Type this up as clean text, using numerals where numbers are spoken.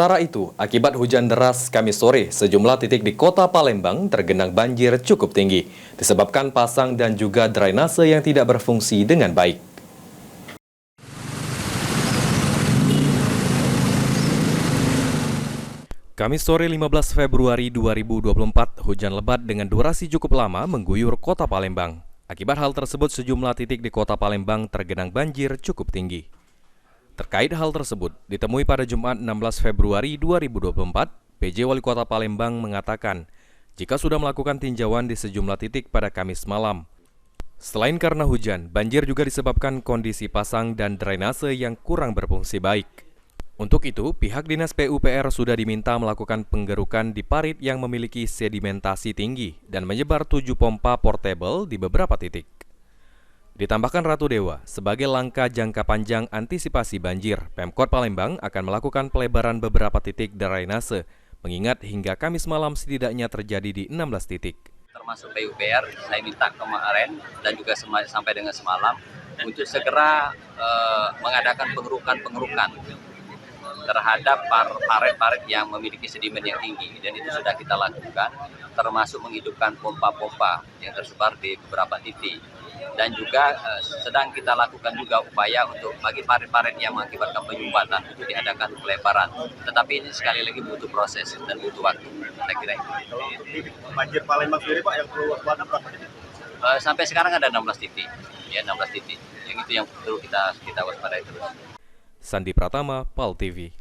Sementara itu, akibat hujan deras Kamis sore, sejumlah titik di kota Palembang tergenang banjir cukup tinggi, disebabkan pasang dan juga drainase yang tidak berfungsi dengan baik. Kamis sore 15 Februari 2024, hujan lebat dengan durasi cukup lama mengguyur kota Palembang. Akibat hal tersebut, sejumlah titik di kota Palembang tergenang banjir cukup tinggi. Terkait hal tersebut, ditemui pada Jumat 16 Februari 2024, PJ Wali Kota Palembang mengatakan jika sudah melakukan tinjauan di sejumlah titik pada Kamis malam. Selain karena hujan, banjir juga disebabkan kondisi pasang dan drainase yang kurang berfungsi baik. Untuk itu, pihak Dinas PUPR sudah diminta melakukan penggerukan di parit yang memiliki sedimentasi tinggi dan menyebar 7 pompa portable di beberapa titik. Ditambahkan Ratu Dewa, sebagai langkah jangka panjang antisipasi banjir, Pemkot Palembang akan melakukan pelebaran beberapa titik drainase, mengingat hingga Kamis malam setidaknya terjadi di 16 titik. Termasuk PUPR, saya minta kemarin dan juga sampai dengan semalam untuk segera mengadakan pengerukan terhadap parit-parit yang memiliki sedimen yang tinggi, dan itu sudah kita lakukan, termasuk menghidupkan pompa-pompa yang tersebar di beberapa titik. Dan juga sedang kita lakukan juga upaya untuk bagi parit-parit yang mengakibatkan penyumbatan untuk diadakan pelebaran. Tetapi ini sekali lagi butuh proses dan butuh waktu. Saya kira itu. Kalau di banjir Palembang sendiri Pak, yang perlu waspada berapa titik? Sampai sekarang ada 16 titik. Ya, 16 titik. Yang itu yang perlu kita waspadai terus. Sandi Pratama, PAL TV.